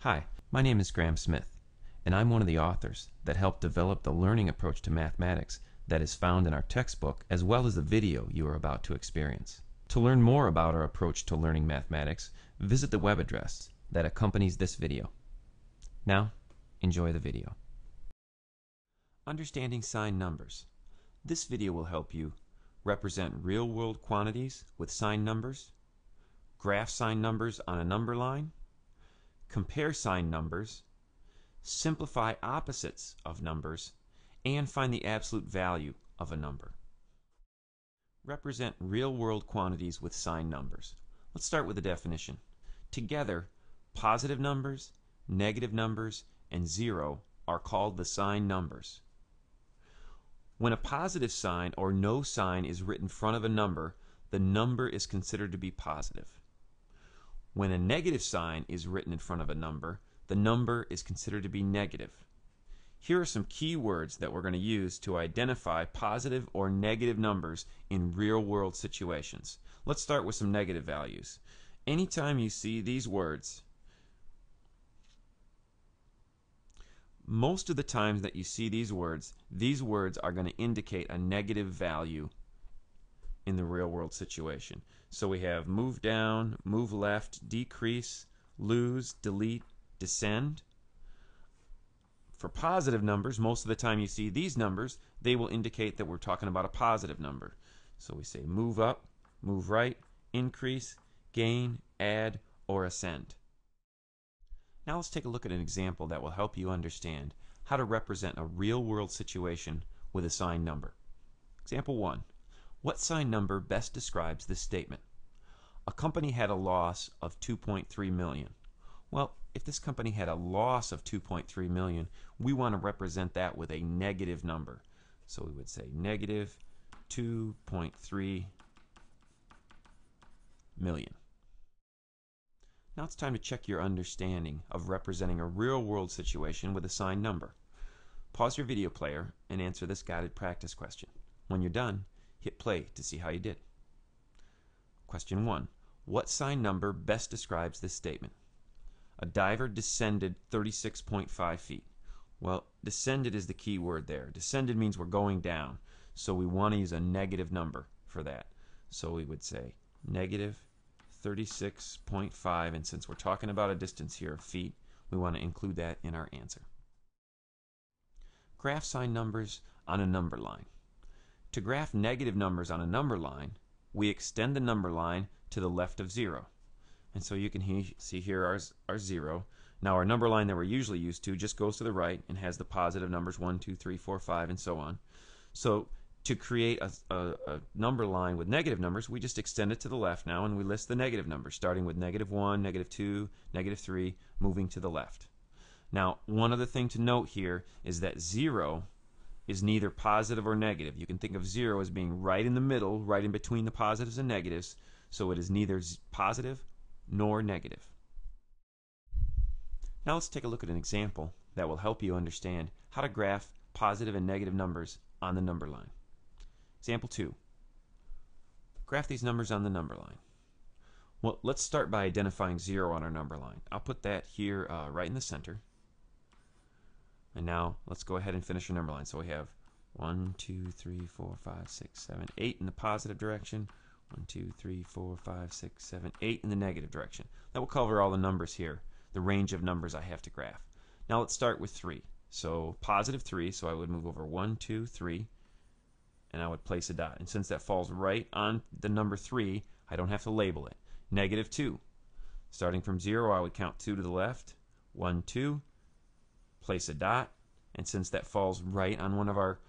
Hi, my name is Graham Smith, and I'm one of the authors that helped develop the learning approach to mathematics that is found in our textbook as well as the video you are about to experience. To learn more about our approach to learning mathematics, visit the web address that accompanies this video. Now, enjoy the video. Understanding sign numbers. This video will help you represent real-world quantities with sign numbers, graph sign numbers on a number line, compare sign numbers, simplify opposites of numbers, and find the absolute value of a number. Represent real-world quantities with sign numbers. Let's start with the definition. Together, positive numbers, negative numbers, and zero are called the sign numbers. When a positive sign or no sign is written in front of a number, the number is considered to be positive. When a negative sign is written in front of a number, the number is considered to be negative. Here are some key words that we're going to use to identify positive or negative numbers in real-world situations. Let's start with some negative values. Anytime you see these words, most of the times that you see these words are going to indicate a negative value in the real-world situation. So we have move down, move left, decrease, lose, delete, descend. For positive numbers, most of the time you see these numbers, they will indicate that we're talking about a positive number. So we say move up, move right, increase, gain, add, or ascend. Now let's take a look at an example that will help you understand how to represent a real-world situation with a sign number. Example 1. What sign number best describes this statement? A company had a loss of 2.3 million. Well, if this company had a loss of 2.3 million, we want to represent that with a negative number. So we would say negative 2.3 million. Now it's time to check your understanding of representing a real-world situation with a signed number. Pause your video player and answer this guided practice question. When you're done, hit play to see how you did. Question 1. What signed number best describes this statement? A diver descended 36.5 feet. Well, descended is the key word there. Descended means we're going down, so we want to use a negative number for that. So we would say negative 36.5, and since we're talking about a distance here of feet, we want to include that in our answer. Graph sign numbers on a number line. To graph negative numbers on a number line, we extend the number line to the left of 0. And so you can see here our 0. Now our number line that we're usually used to just goes to the right and has the positive numbers 1, 2, 3, 4, 5, and so on. So to create a number line with negative numbers, we just extend it to the left now, and we list the negative numbers, starting with negative 1, negative 2, negative 3, moving to the left. Now, one other thing to note here is that 0 is neither positive or negative. You can think of 0 as being right in the middle, right in between the positives and negatives, so it is neither positive nor negative. Now let's take a look at an example that will help you understand how to graph positive and negative numbers on the number line. Example 2. Graph these numbers on the number line. Well, let's start by identifying 0 on our number line. I'll put that here right in the center. And now let's go ahead and finish our number line. So we have 1, 2, 3, 4, 5, 6, 7, 8 in the positive direction. 1, 2, 3, 4, 5, 6, 7, 8 in the negative direction. That will cover all the numbers here, the range of numbers I have to graph. Now let's start with 3. So positive 3, so I would move over 1, 2, 3, and I would place a dot. And since that falls right on the number 3, I don't have to label it. Negative 2. Starting from 0, I would count 2 to the left. 1, 2, place a dot. And since that falls right on one of our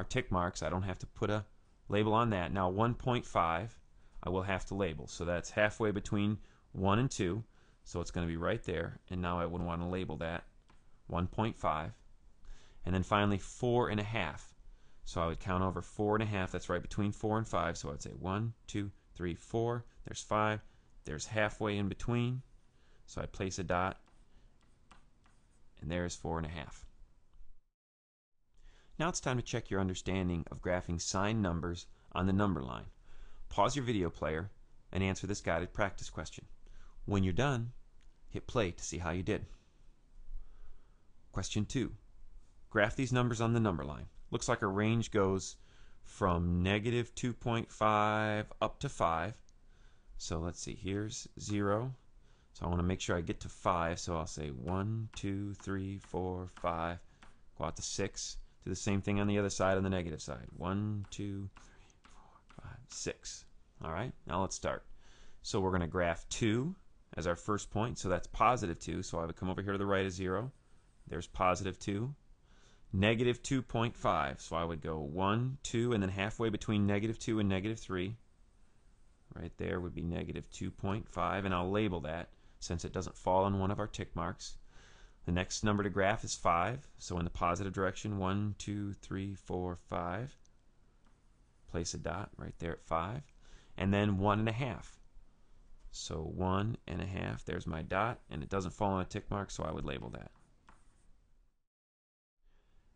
tick marks, I don't have to put a label on that. Now 1.5, I will have to label. So that's halfway between 1 and 2. So it's going to be right there. And now I would want to label that 1.5. And then finally 4.5. So I would count over 4.5. That's right between 4 and 5. So I'd say 1, 2, 3, 4. There's 5. There's halfway in between. So I place a dot. And there's 4.5. Now it's time to check your understanding of graphing signed numbers on the number line. Pause your video player and answer this guided practice question. When you're done, hit play to see how you did. Question 2. Graph these numbers on the number line. Looks like our range goes from negative 2.5 up to 5. So let's see, here's 0. So I want to make sure I get to 5, so I'll say 1, 2, 3, 4, 5, go out to 6. Do the same thing on the other side, on the negative side. 1, 2, 3, 4, 5, 6. All right, now let's start. So we're going to graph 2 as our first point, so that's positive 2. So I would come over here to the right of 0. There's positive 2. Negative 2.5, so I would go 1, 2, and then halfway between negative 2 and negative 3. Right there would be negative 2.5, and I'll label that since it doesn't fall on one of our tick marks. The next number to graph is 5, so in the positive direction, 1, 2, 3, 4, 5. Place a dot right there at 5. And then 1.5. So 1.5, there's my dot, and it doesn't fall on a tick mark, so I would label that.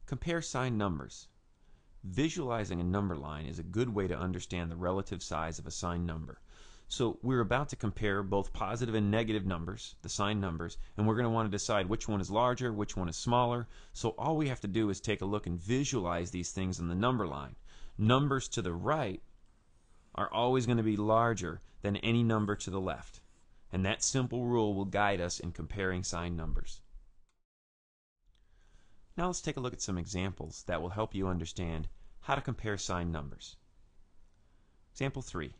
Compare signed numbers. Visualizing a number line is a good way to understand the relative size of a signed number. So we're about to compare both positive and negative numbers, the signed numbers, and we're going to want to decide which one is larger, which one is smaller. So all we have to do is take a look and visualize these things on the number line. Numbers to the right are always going to be larger than any number to the left. And that simple rule will guide us in comparing signed numbers. Now let's take a look at some examples that will help you understand how to compare signed numbers. Example 3.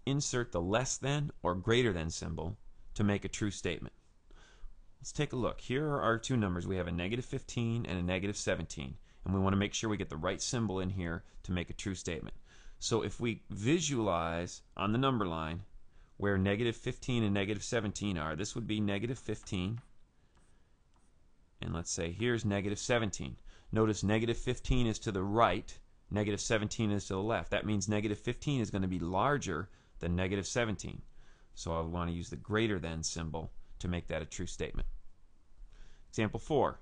Insert the less than or greater than symbol to make a true statement. Let's take a look. Here are our two numbers. We have a negative 15 and a negative 17, and we want to make sure we get the right symbol in here to make a true statement. So if we visualize on the number line where negative 15 and negative 17 are, this would be negative 15. And let's say here's negative 17. Notice negative 15 is to the right, negative 17 is to the left. That means negative 15 is going to be larger than negative 17. So I want to use the greater than symbol to make that a true statement. Example 4.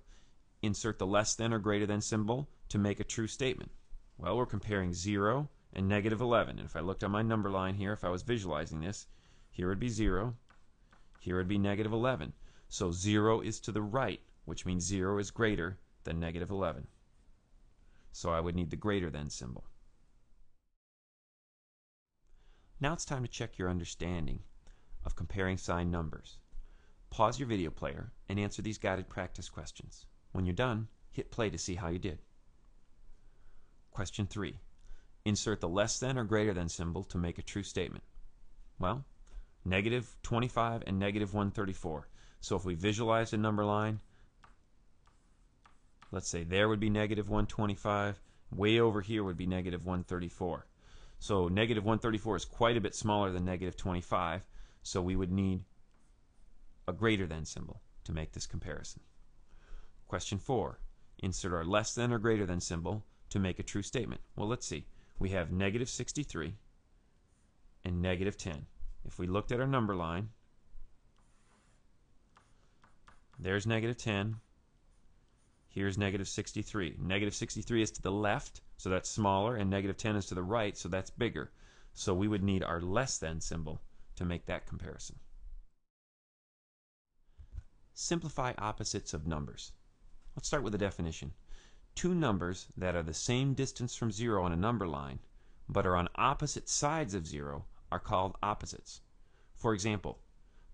Insert the less than or greater than symbol to make a true statement. Well, we're comparing 0 and negative 11. And if I looked on my number line here, if I was visualizing this, here would be 0, here would be negative 11. So 0 is to the right, which means 0 is greater than negative 11. So I would need the greater than symbol. Now it's time to check your understanding of comparing signed numbers. Pause your video player and answer these guided practice questions. When you're done, hit play to see how you did. Question 3. Insert the less than or greater than symbol to make a true statement. Well, negative 25 and negative 134. So if we visualize a number line, let's say there would be negative 125, way over here would be negative 134. So negative 134 is quite a bit smaller than negative 25, so we would need a greater than symbol to make this comparison. Question 4. Insert our less than or greater than symbol to make a true statement. Well, let's see. We have negative 63 and negative 10. If we looked at our number line, there's negative 10. Here's negative 63. Negative 63 is to the left, so that's smaller, and negative 10 is to the right, so that's bigger. So we would need our less than symbol to make that comparison. Simplify opposites of numbers. Let's start with a definition. Two numbers that are the same distance from 0 on a number line, but are on opposite sides of 0, are called opposites. For example,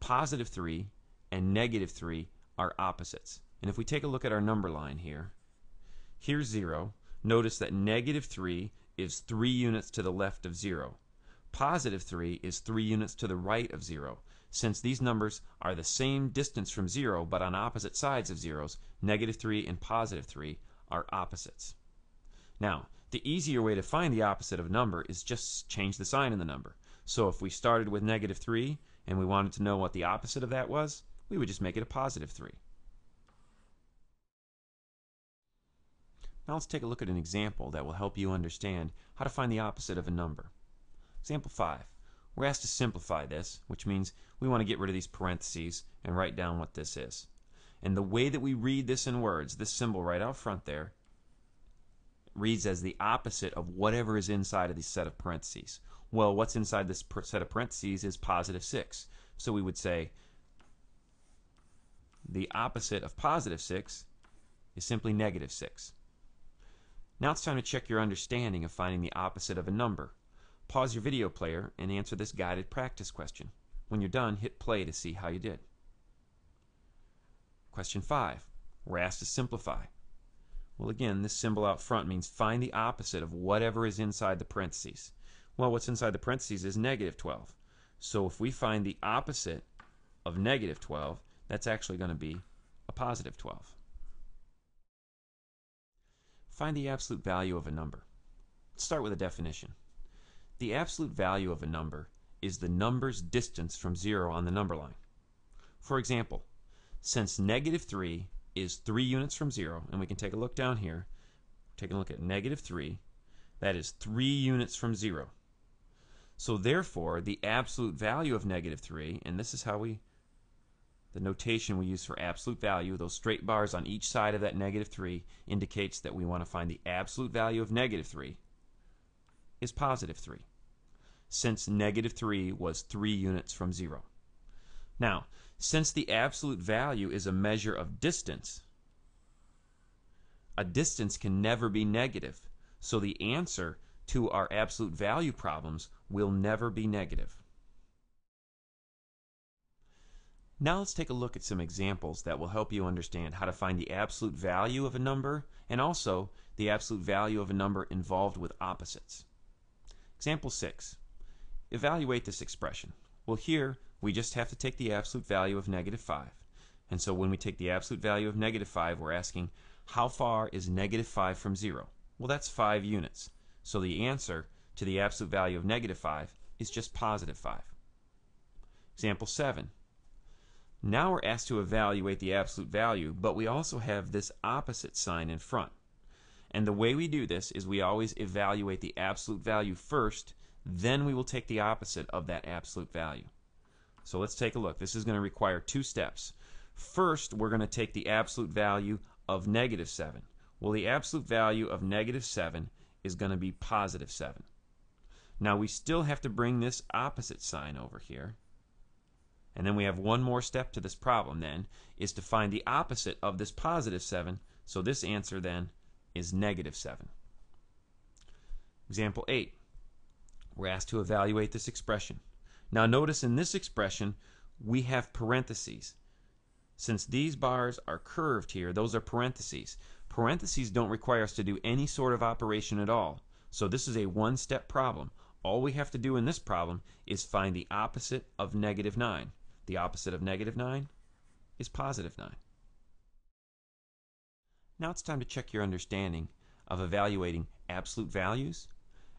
positive 3 and negative 3 are opposites. And if we take a look at our number line here, here's 0. Notice that negative 3 is 3 units to the left of 0. Positive 3 is 3 units to the right of 0. Since these numbers are the same distance from 0 but on opposite sides of zeros, negative 3 and positive 3 are opposites. Now, the easier way to find the opposite of a number is just change the sign in the number. So if we started with negative 3 and we wanted to know what the opposite of that was, we would just make it a positive 3. Now let's take a look at an example that will help you understand how to find the opposite of a number. Example 5. We're asked to simplify this, which means we want to get rid of these parentheses and write down what this is. And the way that we read this in words, this symbol right out front there, reads as the opposite of whatever is inside of this set of parentheses. Well, what's inside this set of parentheses is positive 6. So we would say the opposite of positive 6 is simply negative 6. Now it's time to check your understanding of finding the opposite of a number. Pause your video player and answer this guided practice question. When you're done, hit play to see how you did. Question 5. We're asked to simplify. Well, again, this symbol out front means find the opposite of whatever is inside the parentheses. Well, what's inside the parentheses is negative 12. So if we find the opposite of negative 12, that's actually going to be a positive 12. Find the absolute value of a number. Let's start with a definition. The absolute value of a number is the number's distance from 0 on the number line. For example, since negative 3 is 3 units from 0, and we can take a look down here, take a look at negative 3, that is 3 units from 0. So therefore, the absolute value of negative 3, and this is how the notation we use for absolute value, those straight bars on each side of that negative 3 indicates that we want to find the absolute value of negative 3 is positive 3, since negative 3 was 3 units from 0. Now, since the absolute value is a measure of distance, a distance can never be negative, so the answer to our absolute value problems will never be negative. Now let's take a look at some examples that will help you understand how to find the absolute value of a number and also the absolute value of a number involved with opposites. Example 6. Evaluate this expression. Well, here we just have to take the absolute value of negative 5. And so when we take the absolute value of negative 5, we're asking how far is negative 5 from 0? Well, that's 5 units. So the answer to the absolute value of negative 5 is just positive 5. Example 7. Now we're asked to evaluate the absolute value, but we also have this opposite sign in front. And the way we do this is we always evaluate the absolute value first, then we will take the opposite of that absolute value. So let's take a look. This is going to require 2 steps. First, we're going to take the absolute value of negative 7. Well, the absolute value of negative 7 is going to be positive 7. Now we still have to bring this opposite sign over here. And then we have one more step to this problem then, is to find the opposite of this positive 7. So this answer then is negative 7. Example 8. We're asked to evaluate this expression. Now notice in this expression we have parentheses. Since these bars are curved here, those are parentheses. Parentheses don't require us to do any sort of operation at all. So this is a one-step problem. All we have to do in this problem is find the opposite of negative 9. The opposite of negative 9 is positive 9. Now it's time to check your understanding of evaluating absolute values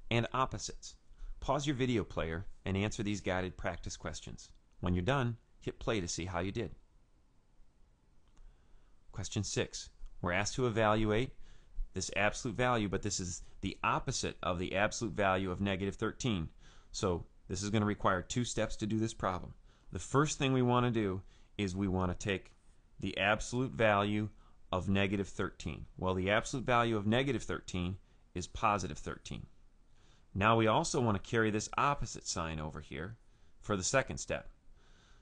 and opposites. Pause your video player and answer these guided practice questions. When you're done, hit play to see how you did. Question 6. We're asked to evaluate this absolute value, but this is the opposite of the absolute value of negative 13. So this is going to require 2 steps to do this problem. The first thing we want to do is we want to take the absolute value of negative 13. Well, the absolute value of negative 13 is positive 13. Now we also want to carry this opposite sign over here for the second step.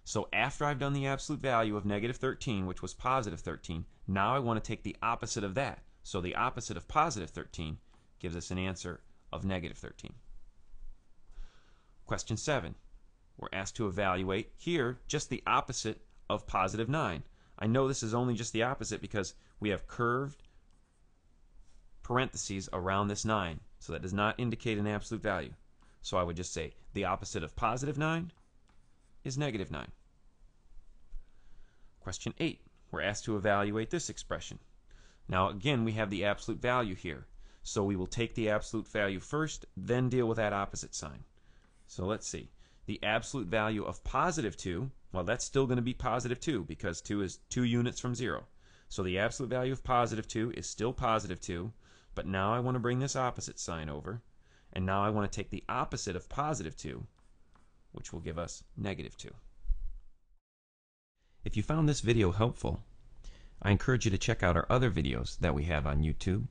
So after I've done the absolute value of negative 13, which was positive 13, now I want to take the opposite of that. So the opposite of positive 13 gives us an answer of negative 13. Question 7. We're asked to evaluate here just the opposite of positive 9. I know this is only just the opposite because we have curved parentheses around this 9. So that does not indicate an absolute value. So I would just say the opposite of positive 9 is negative 9. Question 8. We're asked to evaluate this expression. Now again we have the absolute value here. So we will take the absolute value first, then deal with that opposite sign. So let's see. The absolute value of positive 2, well, that's still going to be positive 2 because 2 is 2 units from 0. So the absolute value of positive 2 is still positive 2, but now I want to bring this opposite sign over, and now I want to take the opposite of positive 2, which will give us negative 2. If you found this video helpful, I encourage you to check out our other videos that we have on YouTube,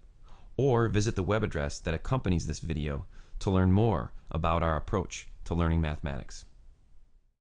or visit the web address that accompanies this video to learn more about our approach to learning mathematics.